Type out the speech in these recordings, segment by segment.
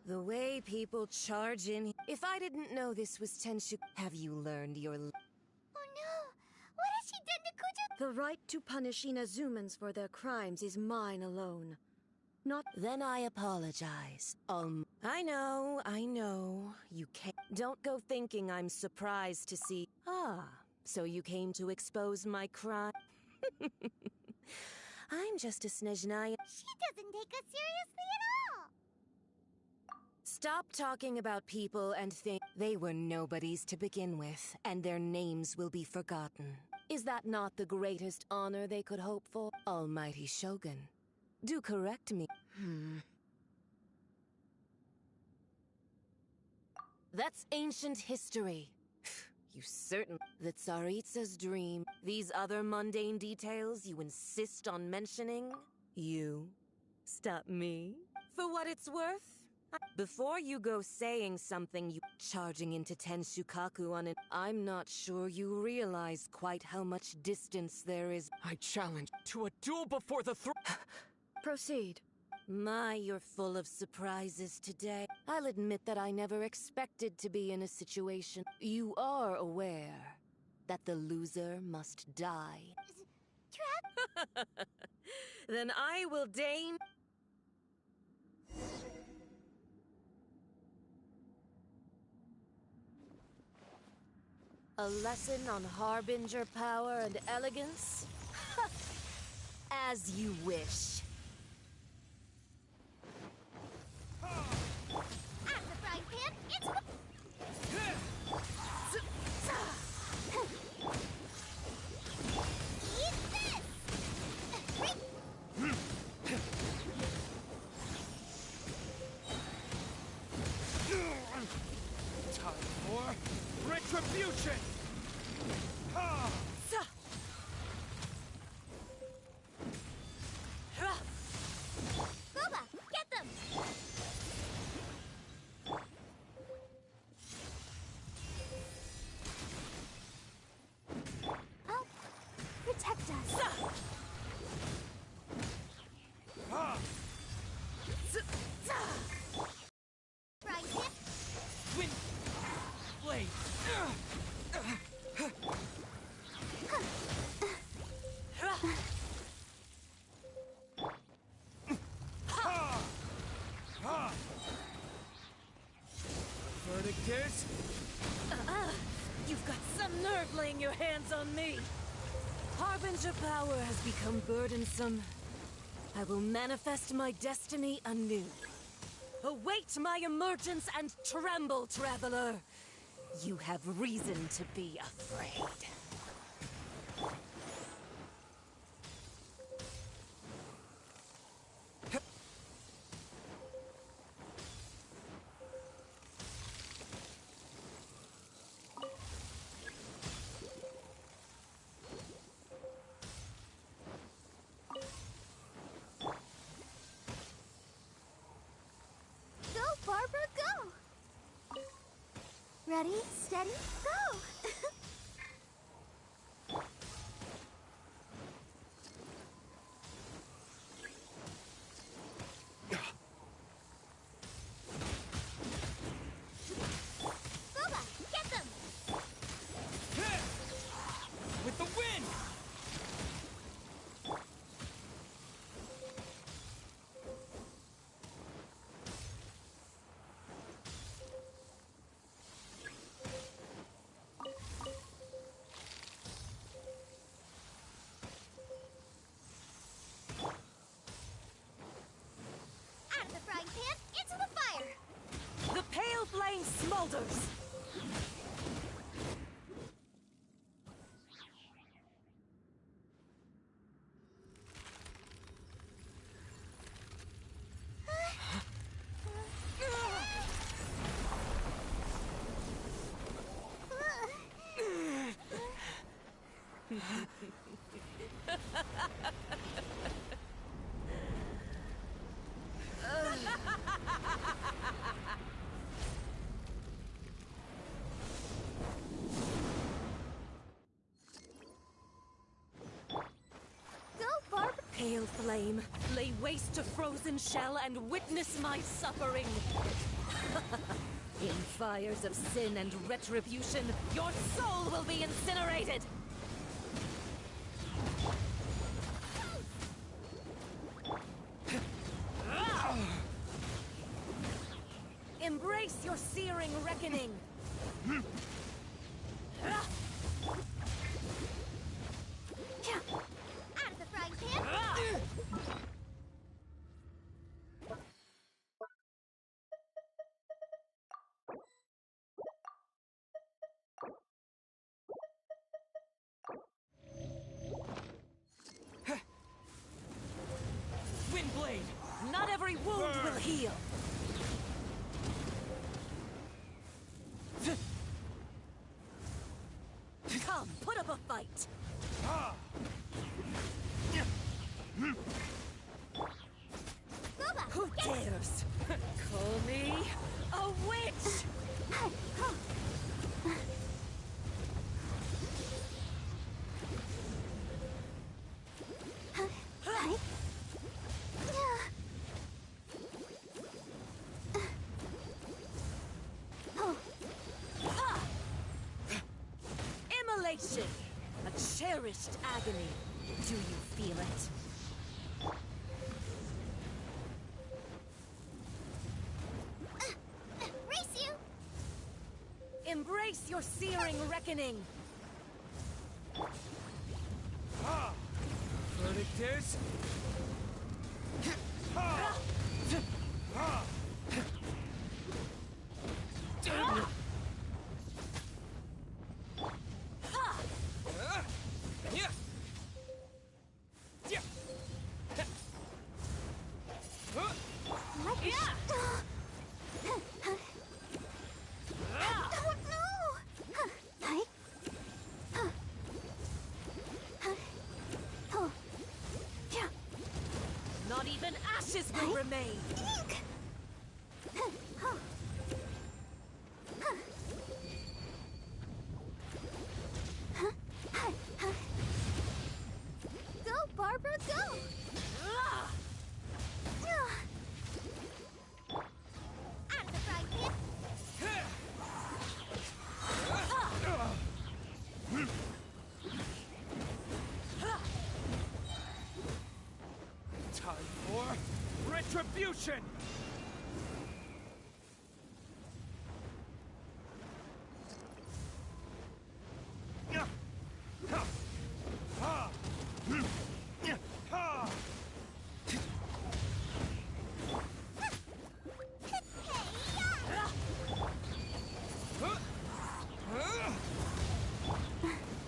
The way people charge in. If I didn't know this was Tenshu, have you learned your? Oh no! What has she done to Kujo? The right to punish Inazumans for their crimes is mine alone. Not. Then I apologize. I know. You can't. Don't go thinking I'm surprised to see. So you came to expose my crime? I'm just a Snezhnaya. She doesn't take us seriously at all! Stop talking about people and things. They were nobodies to begin with, and their names will be forgotten. Is that not the greatest honor they could hope for? Almighty Shogun, do correct me. That's ancient history. You certain. The Tsaritsa's dream. These other mundane details you insist on mentioning? You stop me? For what it's worth? Before you go saying something, you charging into Tenshukaku on it, I'm not sure you realize quite how much distance there is. I challenge to a duel before the Proceed. My, you're full of surprises today. I'll admit that I never expected to be in a situation. You are aware that the loser must die. Trap? Then I will deign. A lesson on harbinger power and elegance? As you wish. At the frying pan, it's... Eat this! time for retribution! Boba, get them! Help! Protect us! Right hip! Wind! Blade! Verdict is... You've got some nerve laying your hands on me. Harbinger power has become burdensome. I will manifest my destiny anew. Await my emergence and tremble, traveler. You have reason to be afraid. Go, Barbara, go! Ready, steady, go! Boba, get them! With the wind! Out of the frying pan, into the fire! The pale flame smolders! Go, Barbara! Pale flame, lay waste to frozen shell and witness my suffering. In fires of sin and retribution, your soul will be incinerated! Embrace your searing reckoning! Out of the frying pan! Wind blade! Not every wound will heal! Come, put up a fight! Boba! Who dares call me a witch? Immolation! A cherished agony. Do you feel it? Race you! Embrace your searing reckoning! Verdict is... Not even ashes will remain! Go, Barbara, go! Out of the frying pan! Time for retribution!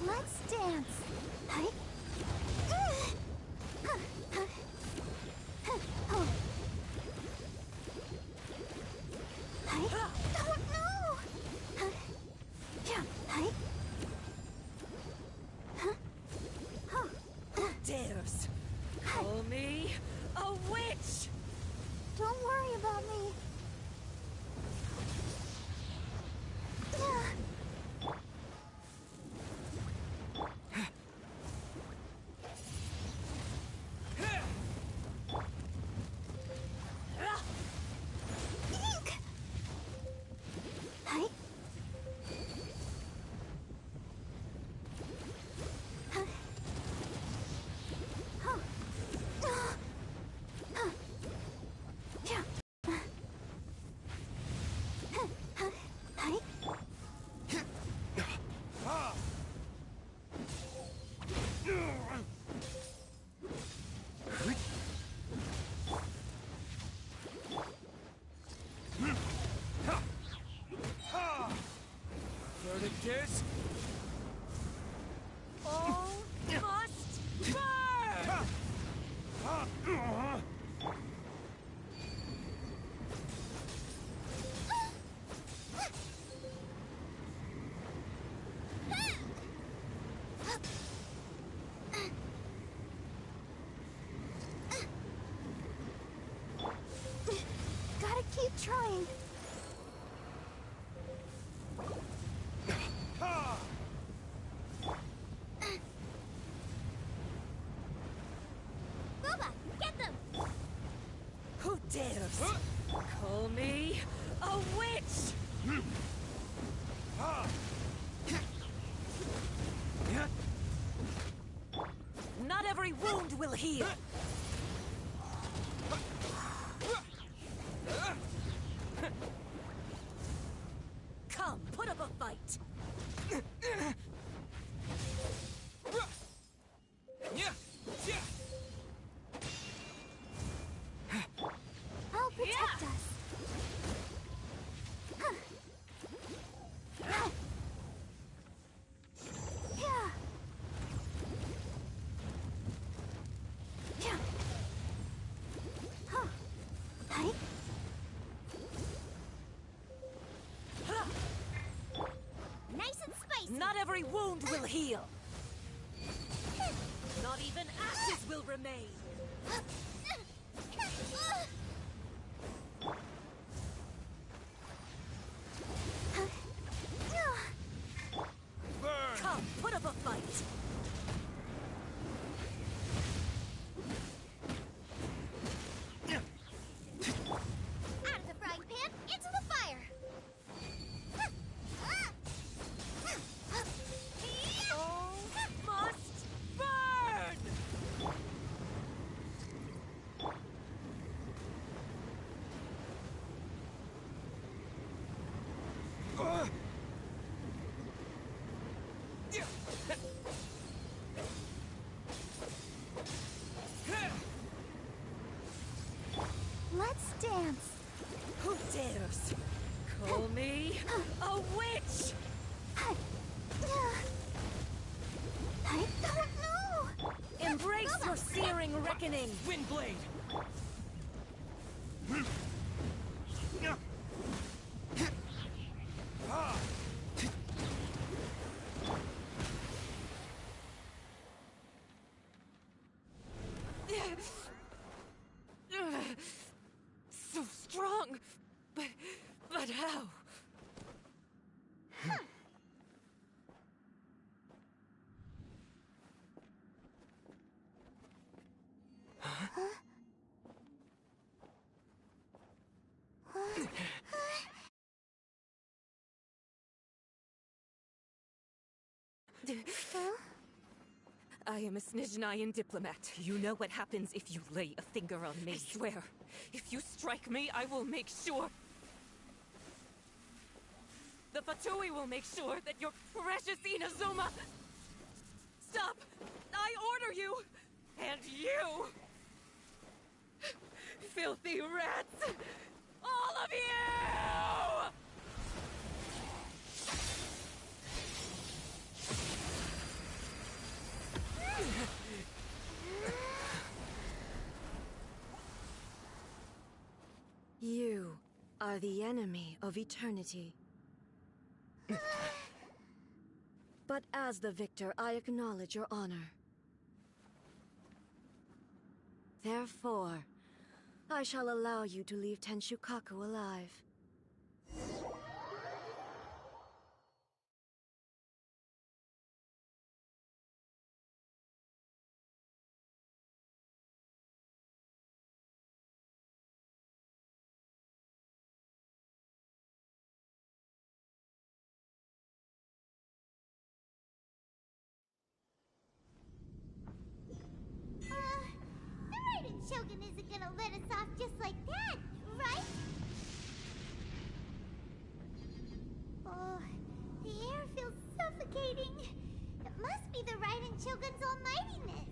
Let's dance. Dares call me a witch! Don't worry about me. Verdict is... All must burn! Gotta keep trying. Boba, get them! Who dares call me A witch! Not every wound will heal. Come, put up a fight. I'll protect us. Nice and spicy. Not every wound will heal. Not even ashes will remain. Come, put up a fight. Out of the frying pan, into the fire. Must burn! Let's dance. Who dares call me a witch? I don't know. Embrace your searing reckoning. Windblade! So strong, but how? I am a Snezhnayan diplomat. You know what happens if you lay a finger on me. I swear, if you strike me, I will make sure. The Fatui will make sure that your precious Inazuma... Stop! I order you! And you! Filthy rats! All of you! You are the enemy of eternity. But as the victor, I acknowledge your honor. Therefore, I shall allow you to leave Tenshukaku alive. The Raiden Shogun isn't gonna let us off just like that, right? Oh, the air feels suffocating. It must be the Raiden Shogun's almightiness.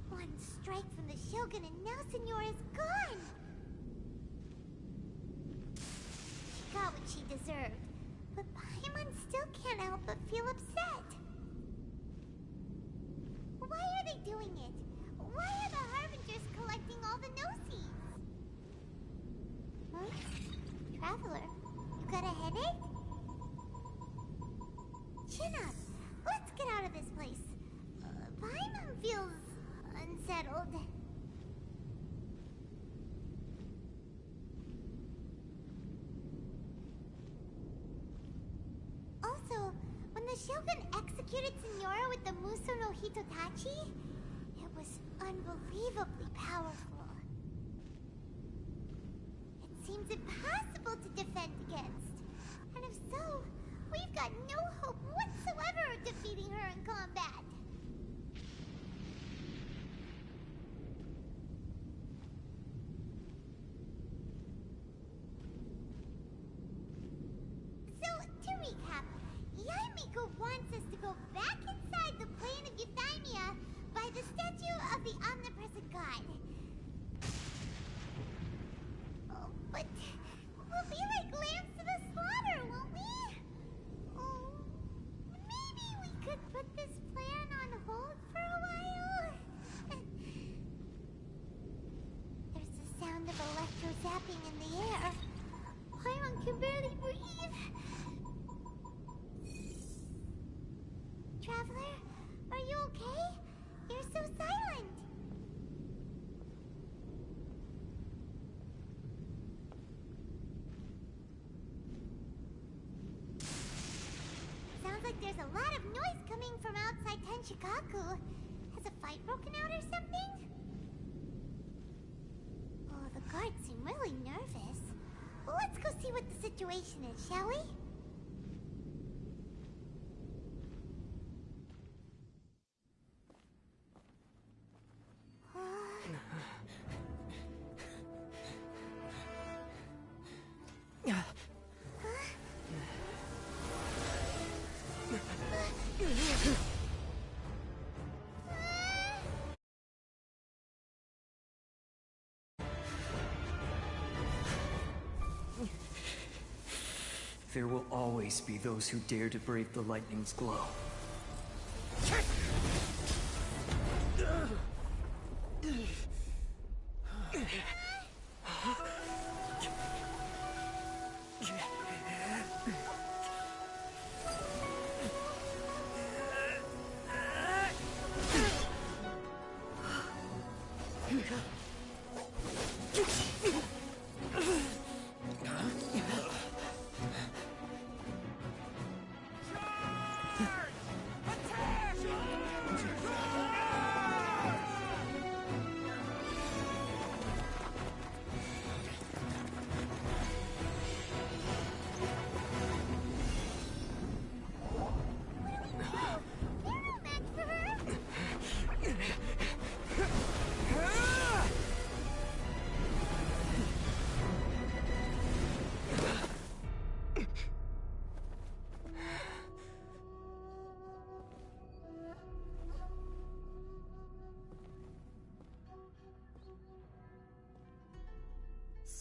One strike from the Shogun and now Senor is gone! She got what she deserved, but Paimon still can't help but feel upset. Why are they doing it? Why are the Harbingers collecting all the no-seeds? Huh? Traveler, you got a headache? Chin up! Let's get out of this place. Paimon feels unsettled. Also, Shogun executed Signora with the Muso no Hitotachi, it was unbelievably powerful. It seems impossible to defend against. And if so, we've got no hope whatsoever of defeating her in combat. So, to recap, Yaemiko wants us to go back inside the plane of Euthymia by the statue of the omnipresent god. Oh, but we'll be like lambs to the slaughter, won't we? Oh, maybe we could put this plan on hold for a while? There's the sound of electro zapping in the air. Paimon can barely breathe. Traveler, are you okay? You're so silent. Sounds like there's a lot of noise coming from outside Tenshikaku. Has a fight broken out or something? Oh, the guards seem really nervous. Well, let's go see what the situation is, shall we? There will always be those who dare to brave the lightning's glow.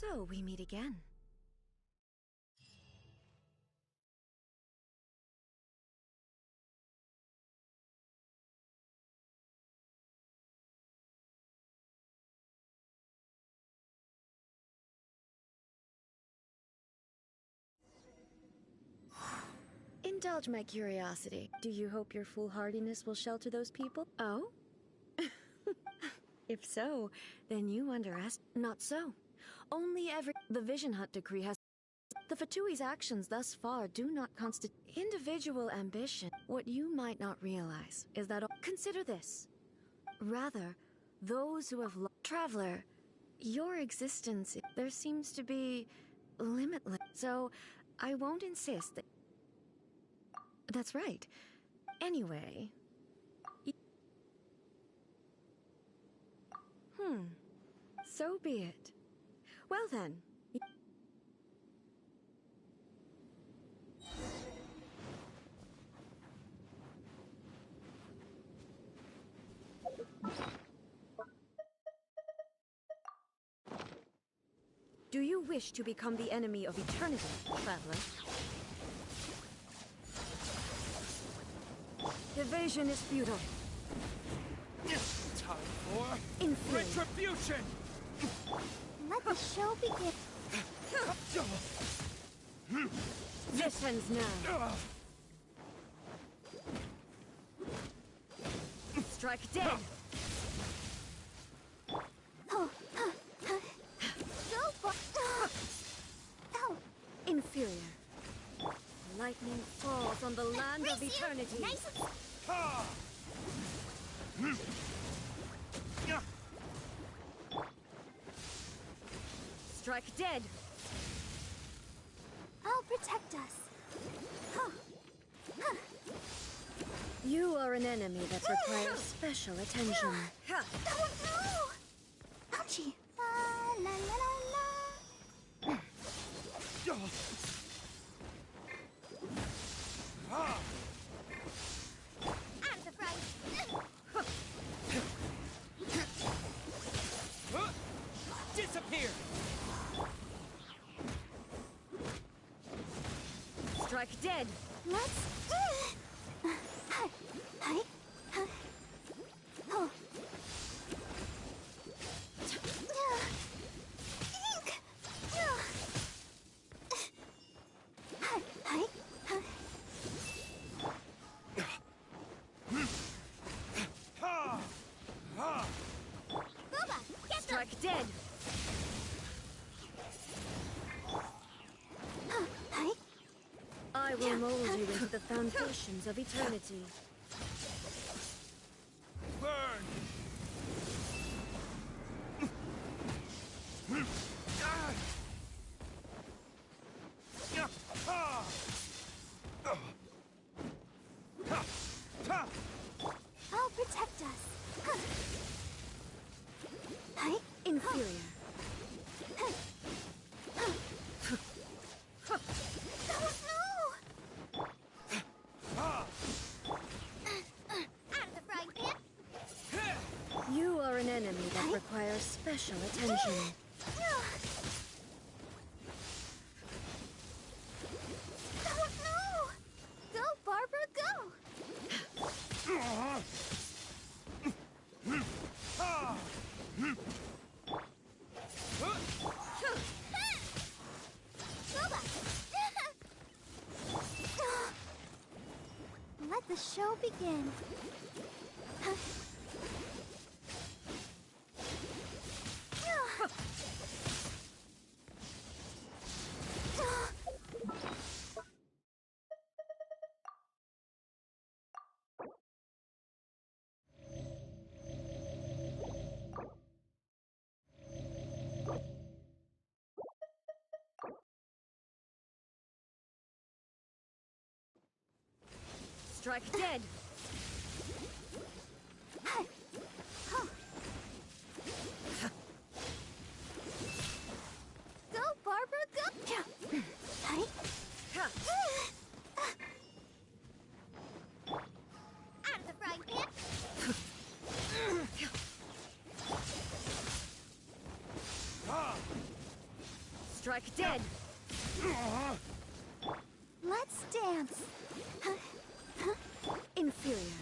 So we meet again. Indulge my curiosity. Do you hope your foolhardiness will shelter those people? Oh? If so, then you underestimate. Not so. Only the Vision Hunt decree has. The Fatui's actions thus far do not constitute individual ambition. What you might not realize is that. Consider this. Rather, those who have. Traveler, your existence. There seems to be. Limitless. So, I won't insist that. That's right. Anyway. So be it. Well then. Do you wish to become the enemy of eternity, traveler? Evasion is futile. Time for Inferior. retribution! Let the show begin. This ends now. Strike dead. Oh, so far. Oh, Inferior. lightning falls on the land of eternity. Nice and... Ha! Strike dead. I'll protect us. Huh. Huh. You are an enemy that requires special attention. Oh no! Ouchie. La la la la la. Out of the fray. Disappear! Strike dead. Let's... Hi. Oh. Ink. Hi. Ha! Ha! Booba, get them. Strike dead. Hi. I will mold you into the foundations of eternity. Burn! I'll protect us. Hi. Inferior. Oh no! Out of the frying pan. You are an enemy that requires special attention. Oh no! Go, Barbara, go! Booba! Let the show begin. Strike dead. Go, Barbara, go! Hi. Out of the frying pan. Strike dead. Let's dance. Inferior.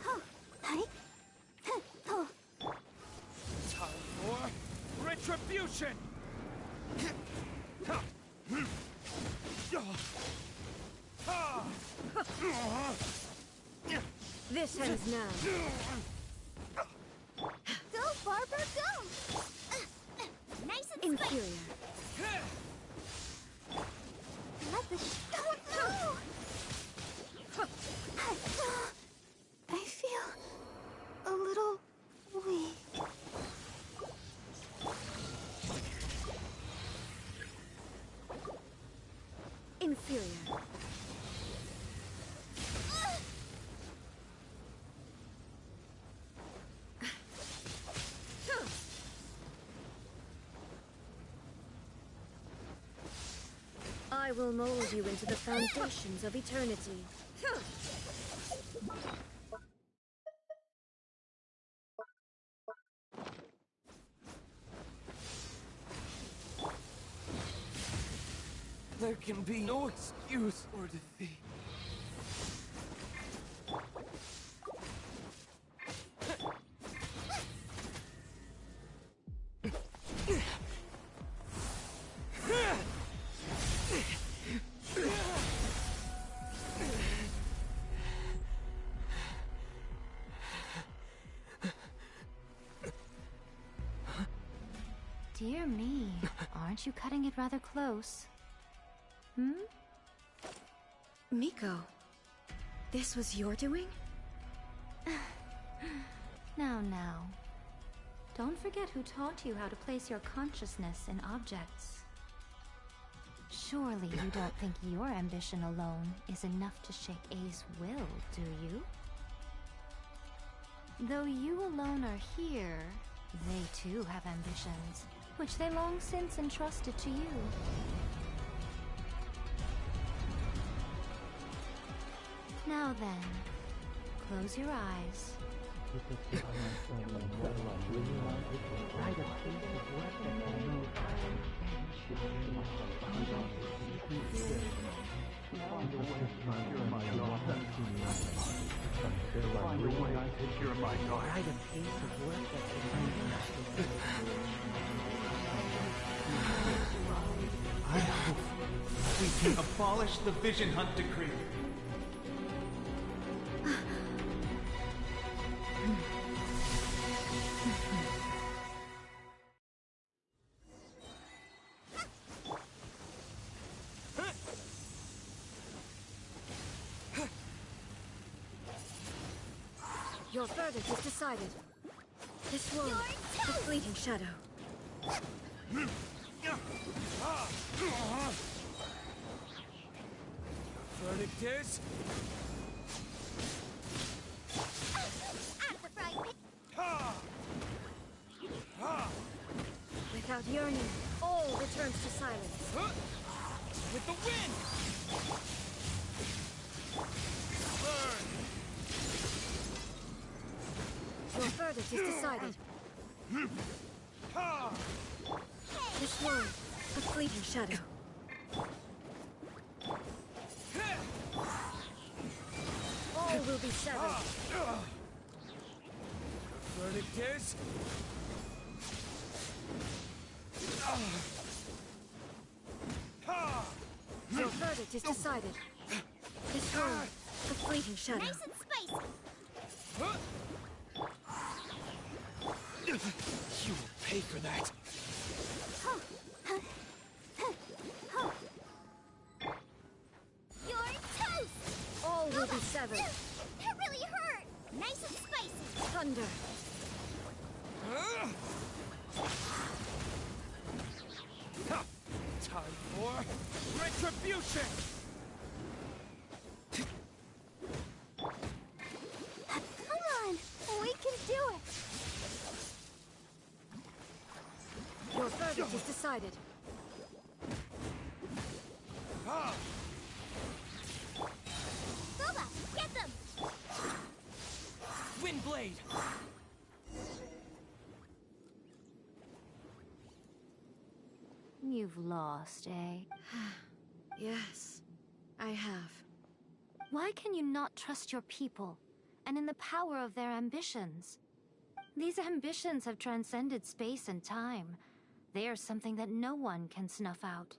Oh, hi. Oh, Time for retribution! This ends now. go, Barbara, go! Nice and Inferior. Let the oh no! I feel a little weak. Inferior. I will mold you into the foundations of eternity. There can be no excuse or defeat. Dear me, aren't you cutting it rather close? Hmm? Miko, this was your doing? Now. Don't forget who taught you how to place your consciousness in objects. Surely you don't think your ambition alone is enough to shake A's will, do you? Though you alone are here, they too have ambitions, which they long since entrusted to you. Now then, close your eyes. I hope we can abolish the Vision Hunt Decree. Your verdict is decided. This world, a fleeting shadow. Verdict is... Out of the frying pan! Ha! Ha! Without yearning, all returns to silence. Huh? With the wind! Burn! Your verdict is decided. Ha! This world, a fleeting shadow. All will be severed. Verdict is... Ha! Your verdict is decided. This world, a fleeting shadow. Nice and spicy! Huh? You will pay for that. You're toast! All will be severed. That really hurt! Nice and spicy! Thunder. Huh? Ha! Time for retribution! Come on! We can do it! Your verdict is decided. Ha! Boba, get them! Windblade! You've lost, eh? Yes, I have. Why can you not trust your people, and in the power of their ambitions? These ambitions have transcended space and time. They are something that no one can snuff out.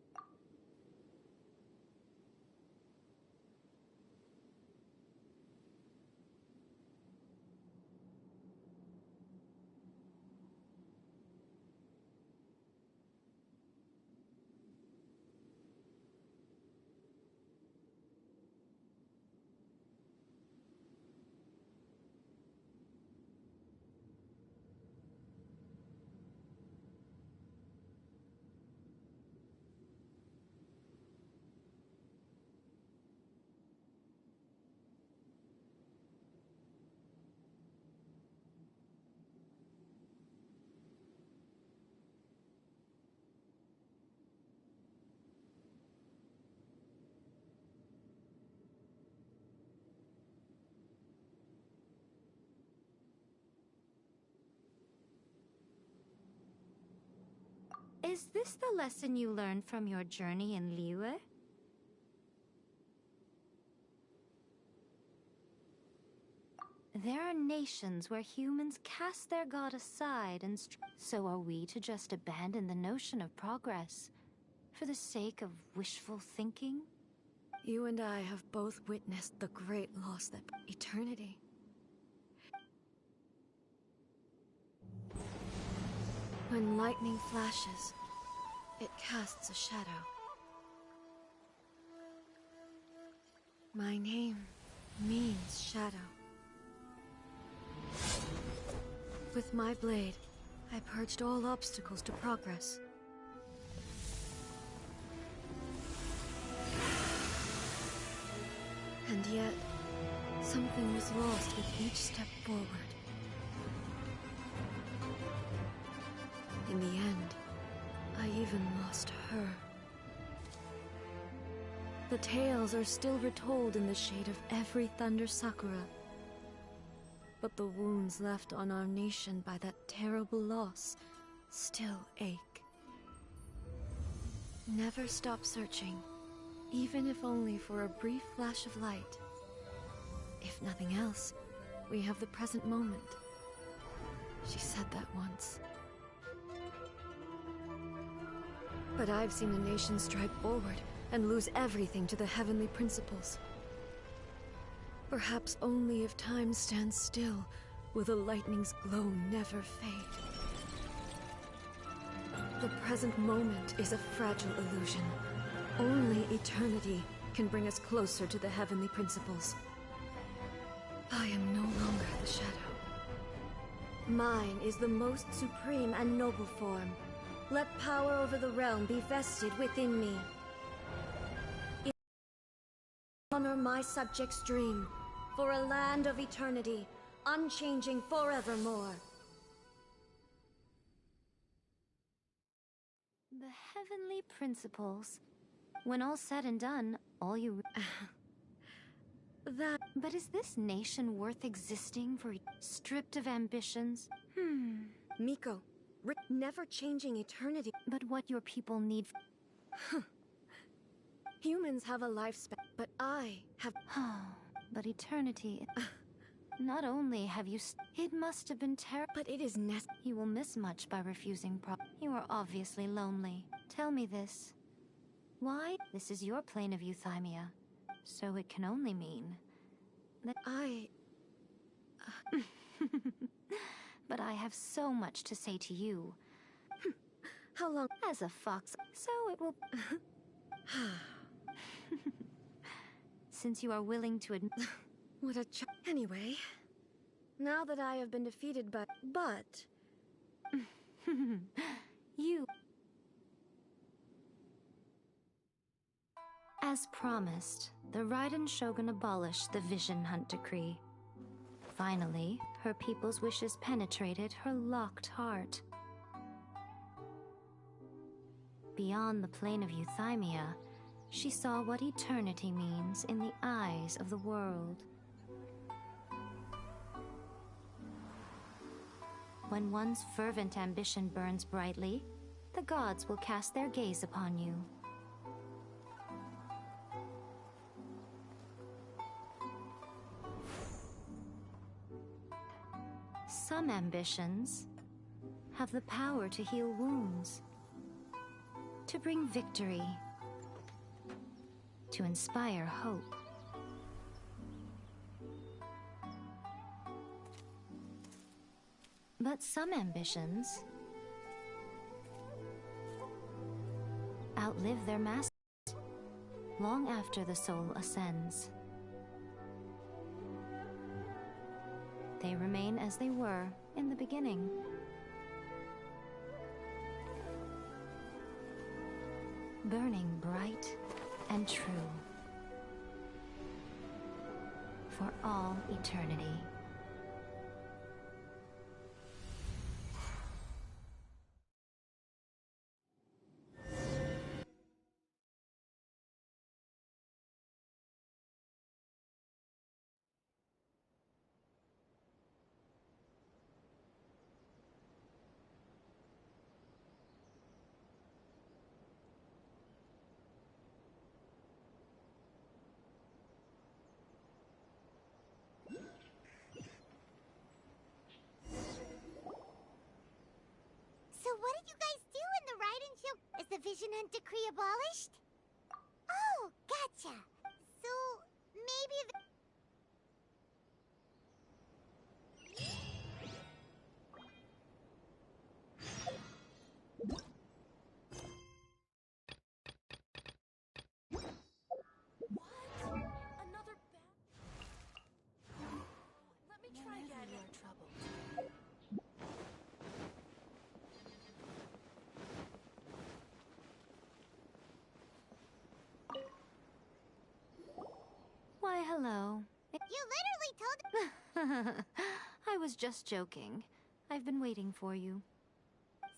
Is this the lesson you learned from your journey in Liyue? There are nations where humans cast their god aside and so are we to just abandon the notion of progress for the sake of wishful thinking? You and I have both witnessed the great loss that eternity. When lightning flashes, it casts a shadow. My name means shadow. With my blade, I purged all obstacles to progress. And yet, something was lost with each step forward. In the end, I even lost her. The tales are still retold in the shade of every Thunder Sakura. But the wounds left on our nation by that terrible loss still ache. Never stop searching, even if only for a brief flash of light. If nothing else, we have the present moment. She said that once. But I've seen a nation stride forward and lose everything to the heavenly principles. Perhaps only if time stands still will the lightning's glow never fade. The present moment is a fragile illusion. Only eternity can bring us closer to the heavenly principles. I am no longer the shadow. Mine is the most supreme and noble form. Let power over the realm be vested within me. Honor my subjects' dream, for a land of eternity, unchanging forevermore. The heavenly principles. When all's said and done, all you... But is this nation worth existing for, stripped of ambitions? Miko, never changing eternity. But what your people need... Humans have a lifespan, but I have... But eternity... Not only have you... It must have been terrible. But it is necessary. You will miss much by refusing You are obviously lonely. Tell me this. Why? This is your plane of euthymia. So it can only mean... that But I have so much to say to you. How long? As a fox, so it will... Since you are willing to admit... What a Anyway, now that I have been defeated but... You... As promised, the Raiden Shogun abolished the Vision Hunt Decree. Finally, her people's wishes penetrated her locked heart. Beyond the plane of euthymia, she saw what eternity means in the eyes of the world. When one's fervent ambition burns brightly, the gods will cast their gaze upon you. Some ambitions have the power to heal wounds, to bring victory, to inspire hope. But some ambitions outlive their masters long after the soul ascends. They remain as they were in the beginning. Burning bright and true for all eternity. So what did you guys do in the Raiden Show? Is the Vision Hunt Decree abolished? Oh, gotcha. So, maybe Hello. You literally told... I was just joking. I've been waiting for you.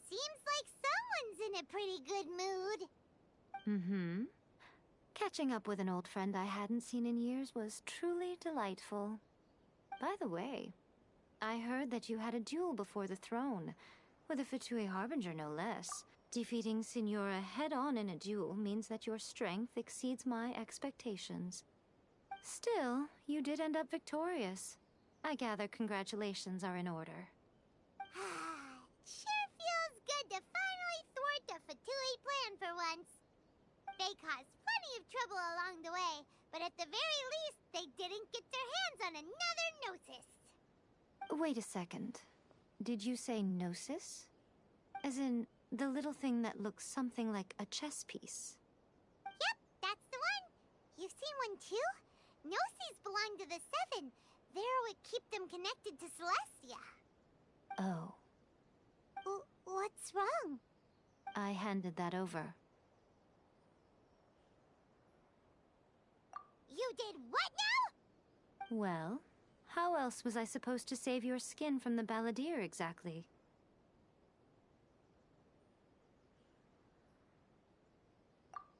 Seems like someone's in a pretty good mood. Mm-hmm. Catching up with an old friend I hadn't seen in years was truly delightful. By the way, I heard that you had a duel before the throne, with a Fatui Harbinger no less. Defeating Signora head-on in a duel means that your strength exceeds my expectations. Still, you did end up victorious. I gather congratulations are in order. Sure feels good to finally thwart the Fatui plan for once. They caused plenty of trouble along the way, but at the very least, they didn't get their hands on another Gnosis. Wait a second. Did you say Gnosis? As in, the little thing that looks something like a chess piece? Yep, that's the one. You've seen one too? Gnosis belong to the Seven. They're what keep them connected to Celestia. Oh. What's wrong? I handed that over. You did what now? Well, how else was I supposed to save your skin from the Balladeer exactly?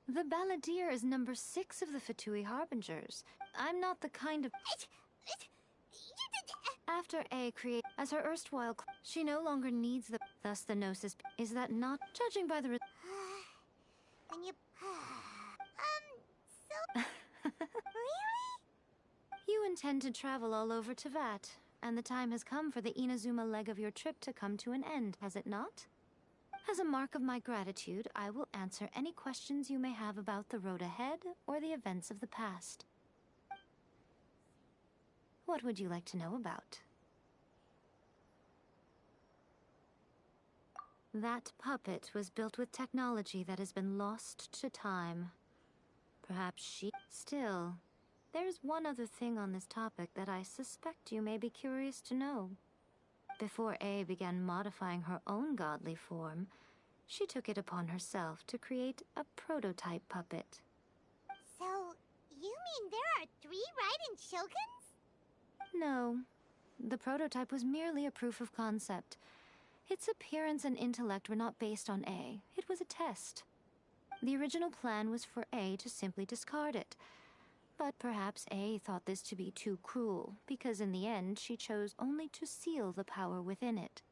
The Balladeer is number 6 of the Fatui Harbingers. I'm not the kind of... After A created as her erstwhile, she no longer needs the... Thus the Gnosis... Is that not... Judging by the... When you... so... Really? You intend to travel all over Tevat, and the time has come for the Inazuma leg of your trip to come to an end, has it not? As a mark of my gratitude, I will answer any questions you may have about the road ahead or the events of the past. What would you like to know about? That puppet was built with technology that has been lost to time. Perhaps she... Still, there's one other thing on this topic that I suspect you may be curious to know. Before A began modifying her own godly form, she took it upon herself to create a prototype puppet. So, you mean there are 3 Raiden Shoguns? No. The prototype was merely a proof of concept. Its appearance and intellect were not based on A. It was a test. The original plan was for A to simply discard it. But perhaps A thought this to be too cruel, because in the end she chose only to seal the power within it.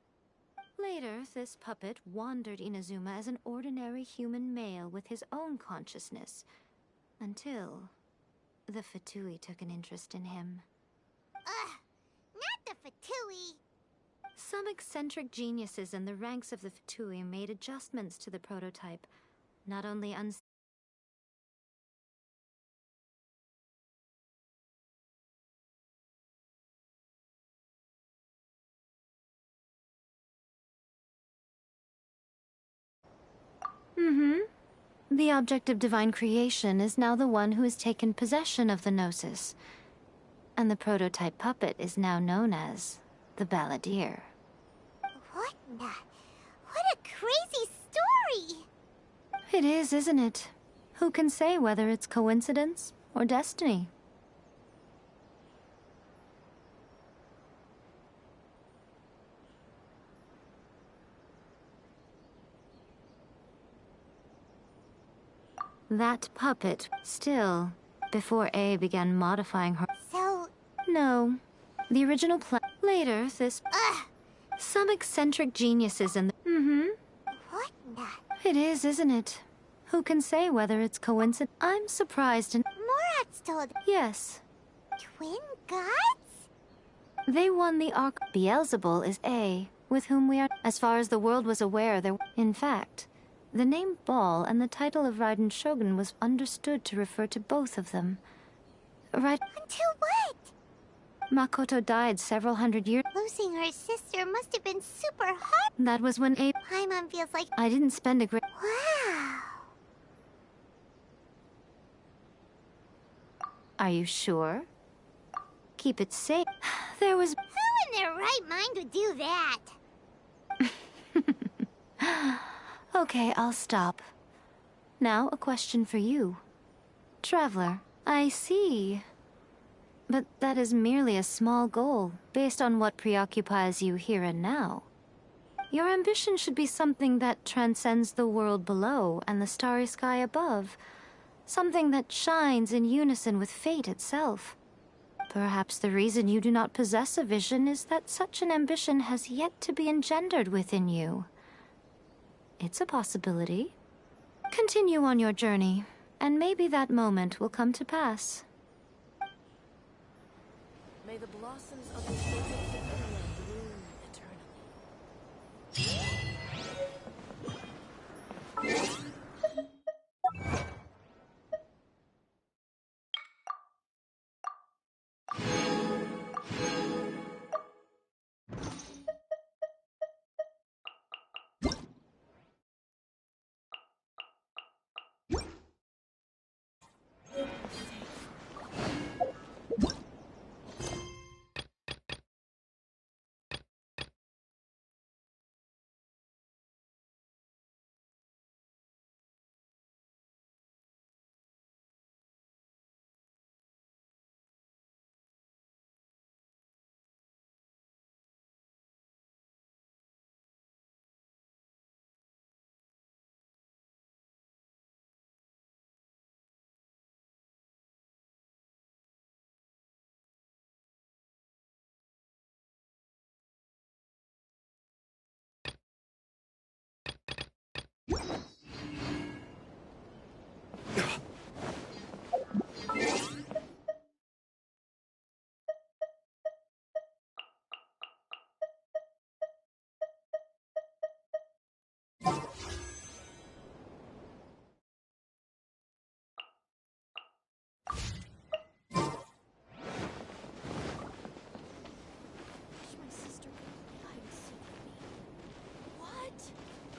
Later, this puppet wandered Inazuma as an ordinary human male with his own consciousness, until the Fatui took an interest in him. Ugh, not the Fatui. Some eccentric geniuses in the ranks of the Fatui made adjustments to the prototype, not only The object of divine creation is now the one who has taken possession of the Gnosis. And the prototype puppet is now known as the Balladeer. What a crazy story! It is, isn't it? Who can say whether it's coincidence or destiny? That puppet, still, before A began modifying her... So... No. The original plan... Later, this... Some eccentric geniuses in the... What It is, isn't it? Who can say whether it's coincidence? I'm surprised and... Morat's told... Yes. Twin gods? They won the Arc... Beelzebul is A, with whom we are... As far as the world was aware, there... In fact... The name Ball and the title of Raiden Shogun was understood to refer to both of them. Right? Until what? Makoto died several hundred years... Losing her sister must have been super hard. That was when A... Paimon feels like... I didn't spend a great... Wow. Are you sure? Keep it safe. There was... Who in their right mind would do that? Okay, I'll stop. Now, a question for you. Traveler, I see. But that is merely a small goal, based on what preoccupies you here and now. Your ambition should be something that transcends the world below and the starry sky above. Something that shines in unison with fate itself. Perhaps the reason you do not possess a vision is that such an ambition has yet to be engendered within you. It's a possibility. Continue on your journey, and maybe that moment will come to pass. May the blossoms of the sacred Savanna bloom eternally.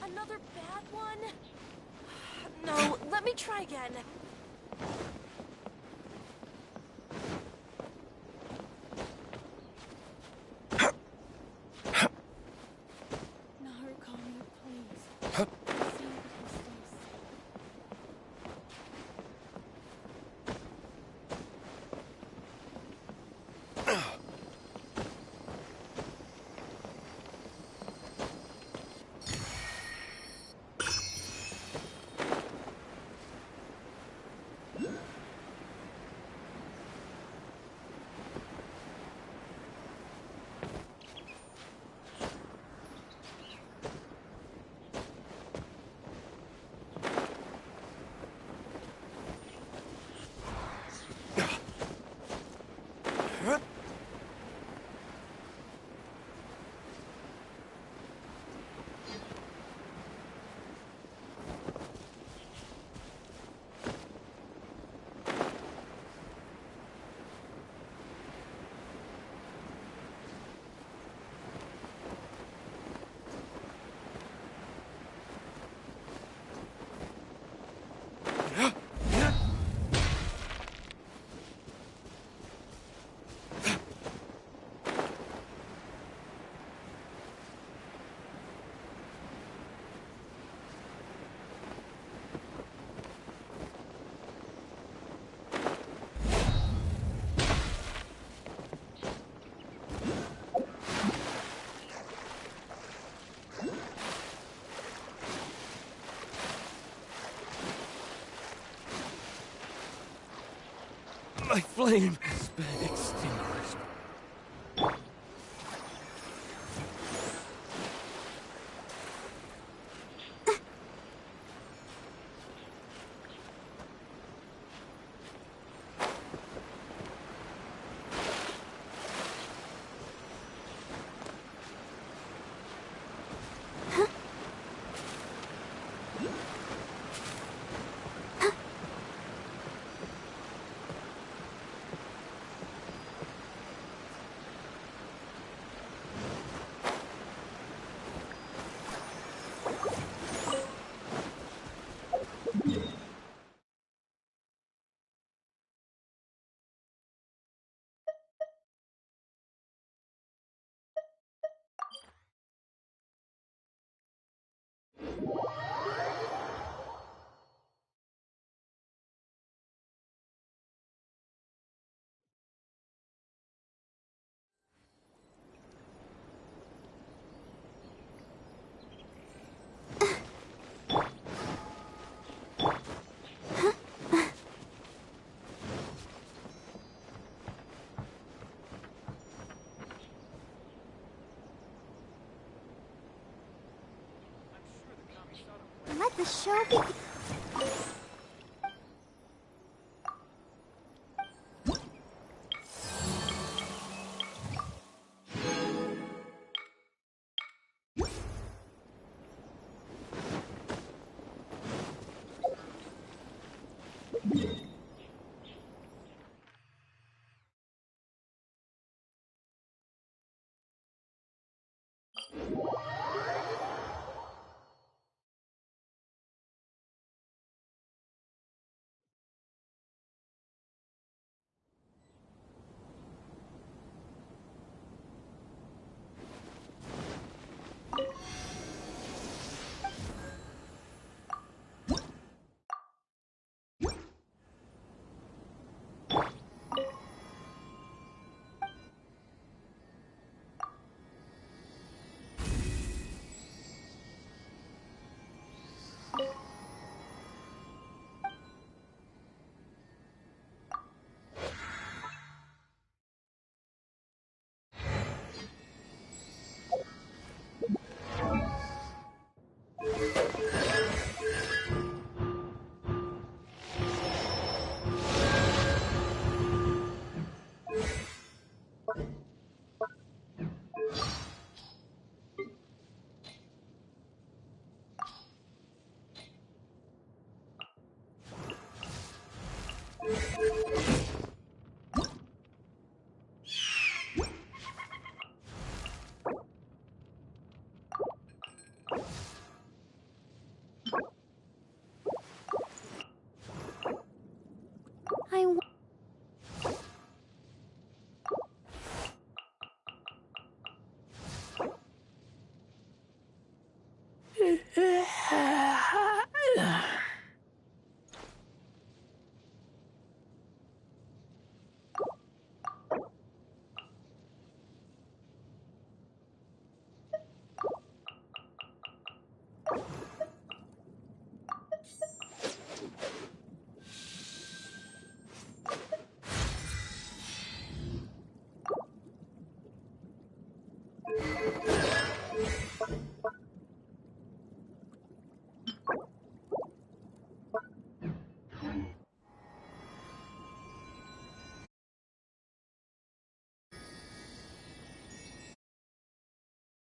Another bad one? No, let me try again. Narukami, please. My flame has been extinguished. The show begins.